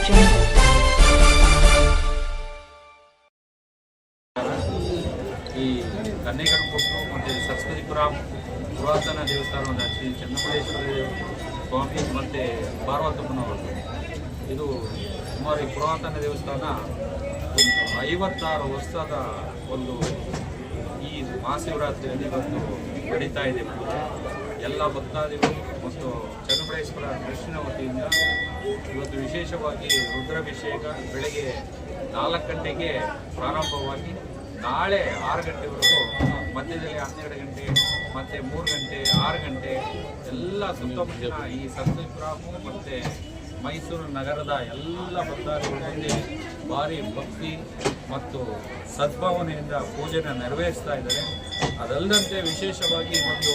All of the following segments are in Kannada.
ಈ ಕನ್ನೇಗನಕೊಪ್ಪಲು ಮತ್ತು ಸರಸ್ವತಿಪುರ ಪುರಾತನ ದೇವಸ್ಥಾನದ ಶ್ರೀ ಚನ್ನಮಲ್ಲೇಶ್ವರ ಸ್ವಾಮಿ ಮತ್ತು ಪಾರ್ವತಮ್ಮನವರು. ಇದು ಸುಮಾರು ಈ ಪುರಾತನ ದೇವಸ್ಥಾನ 56 ವರ್ಷದ ಒಂದು ಈ ಮಹಾಶಿವರಾತ್ರಿಯಲ್ಲಿ ಇವತ್ತು ನಡೀತಾ ಇದೆ. ಎಲ್ಲ ಭಕ್ತಾದಿಗಳು ಮತ್ತು ಚನ್ನಮಲ್ಲೇಶ್ವರ ಟ್ರಸ್ಟಿನ ವತಿಯಿಂದ ಇವತ್ತು ವಿಶೇಷವಾಗಿ ರುದ್ರಾಭಿಷೇಕ ಬೆಳಗ್ಗೆ 4 ಗಂಟೆಗೆ ಪ್ರಾರಂಭವಾಗಿ ನಾಳೆ 6 ಗಂಟೆವರೆಗೂ, ಮಧ್ಯದಲ್ಲಿ 12 ಗಂಟೆ, ಮತ್ತು 3 ಗಂಟೆ, 6 ಗಂಟೆ ಎಲ್ಲ ಸುತ್ತಮುತ್ತಲಿನ ಈ ಸರಸ್ವತಿಪುರ ಮತ್ತು ಮೈಸೂರು ನಗರದ ಎಲ್ಲ ಭಕ್ತಾದಿಗಳಲ್ಲಿ ಭಾರಿ ಭಕ್ತಿ ಮತ್ತು ಸದ್ಭಾವನೆಯಿಂದ ಪೂಜೆನ ನೆರವೇರಿಸ್ತಾ ಇದ್ದಾರೆ. ಅದಲ್ಲದಂತೆ ವಿಶೇಷವಾಗಿ ಒಂದು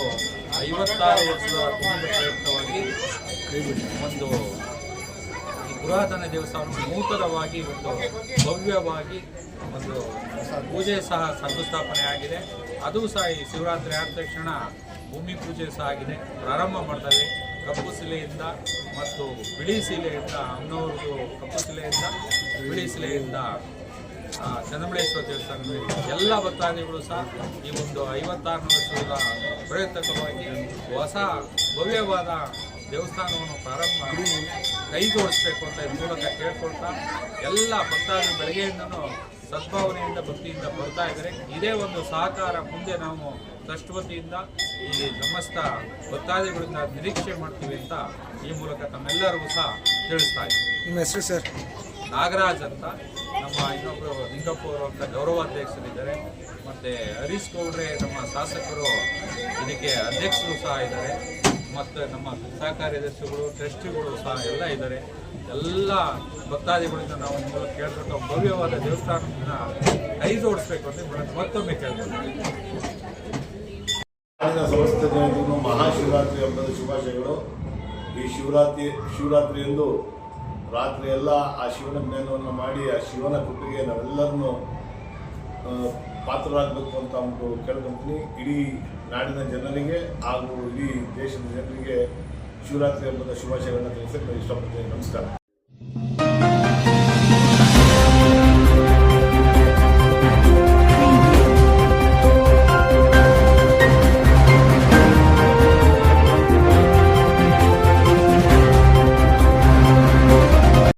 56 ವರ್ಷದ ಪ್ರಯುಕ್ತವಾಗಿ ಒಂದು ಈ ಪುರಾತನ ದೇವಸ್ಥಾನ ನೂತನವಾಗಿ ಒಂದು ಭವ್ಯವಾಗಿ ಒಂದು ಪೂಜೆ ಸಹ ಶಂಕುಸ್ಥಾಪನೆ ಆಗಿದೆ. ಅದು ಸಹ ಈ ಶಿವರಾತ್ರಿ ಆದ ತಕ್ಷಣ ಭೂಮಿ ಪೂಜೆ ಸಹ ಆಗಿದೆ, ಪ್ರಾರಂಭ ಮಾಡ್ತಾರೆ. ಕಪ್ಪು ಶಿಲೆಯಿಂದ ಮತ್ತು ಬಿಳಿ ಶಿಲೆಯಿಂದ, ಅಮ್ಮನವ್ರದ್ದು ಕಪ್ಪು ಶಿಲೆಯಿಂದ ಬಿಳಿ ಶಿಲೆಯಿಂದ ಚನ್ನಮಲ್ಲೇಶ್ವರ ದೇವಸ್ಥಾನದಲ್ಲಿ ಎಲ್ಲ ಭಕ್ತಾದಿಗಳು ಸಹ ಈ ಒಂದು 56 ವರ್ಷದ ಪ್ರಯತ್ನಕವಾಗಿ ಹೊಸ ಭವ್ಯವಾದ ದೇವಸ್ಥಾನವನ್ನು ಪ್ರಾರಂಭ ಕೈ ಜೋಡಿಸ್ಬೇಕು ಅಂತ ಈ ಮೂಲಕ ಕೇಳ್ಕೊಳ್ತಾ ಎಲ್ಲ ಭಕ್ತಾದಿಗಳು ಬೆಳಗ್ಗೆಯಿಂದನೂ ಸದ್ಭಾವನೆಯಿಂದ ಭಕ್ತಿಯಿಂದ ಬರ್ತಾ ಇದ್ದಾರೆ. ಇದೇ ಒಂದು ಸಹಕಾರ ಮುಂದೆ ನಾವು ಟ್ರಸ್ಟ್ ವತಿಯಿಂದ ಈ ಸಮಸ್ತ ಭಕ್ತಾದಿಗಳಿಂದ ನಿರೀಕ್ಷೆ ಮಾಡ್ತೀವಿ ಅಂತ ಈ ಮೂಲಕ ತಮ್ಮೆಲ್ಲರಿಗೂ ಸಹ ತಿಳಿಸ್ತಾ ಇದ್ದೀವಿ. ನಿಮ್ಮ ಹೆಸರು ಸರ್? ನಾಗರಾಜ್ ಅಂತ, ನಮ್ಮ ಇನ್ನೊಬ್ಬರು ನಿಂಗಪ್ಪವರು ಅಂತ ಗೌರವಾಧ್ಯಕ್ಷರಿದ್ದಾರೆ, ಮತ್ತು ಹರೀಶ್ ಗೌಡ್ರೆ ನಮ್ಮ ಶಾಸಕರು ಇದಕ್ಕೆ ಅಧ್ಯಕ್ಷರು ಸಹ ಇದ್ದಾರೆ, ಮತ್ತು ನಮ್ಮ ಸಹ ಕಾರ್ಯದರ್ಶಿಗಳು, ಟ್ರಸ್ಟಿಗಳು ಸಹ ಎಲ್ಲ ಇದ್ದಾರೆ. ಎಲ್ಲ ಭಕ್ತಾದಿಗಳಿಂದ ನಾವು ಮೂಲಕ ಕೇಳ್ಬಿಟ್ಟು ಭವ್ಯವಾದ ದೇವಸ್ಥಾನದಿಂದ ಕೈ ಜೋಡಿಸ್ಬೇಕು ಅಂತ ಮತ್ತೊಮ್ಮೆ ಕೇಳ್ಕೊಳ್ತೀವಿ. ಸಮಸ್ತ ಜನರಿಗೂ ಮಹಾಶಿವರಾತ್ರಿ ಹಬ್ಬದ ಶುಭಾಶಯಗಳು. ಈ ಶಿವರಾತ್ರಿಯಂದು ರಾತ್ರಿ ಎಲ್ಲ ಆ ಶಿವನ ಜ್ಞಾನವನ್ನು ಮಾಡಿ ಆ ಶಿವನ ಕೃಪೆಗೆ ನಾವೆಲ್ಲರನ್ನು ಪಾತ್ರರಾಗಬೇಕು ಅಂತ ಒಂದು ಕೇಳ್ಕೊಳ್ತೀನಿ. ಇಡೀ ನಾಡಿನ ಜನರಿಗೆ ಹಾಗೂ ಇಡೀ ದೇಶದ ಜನರಿಗೆ ಶಿವರಾತ್ರಿ ಹಬ್ಬದ ಶುಭಾಶಯಗಳನ್ನು ತಿಳಿಸಕ್ಕೆ ಇಷ್ಟಪಡ್ತೀನಿ. ನಮಸ್ಕಾರ.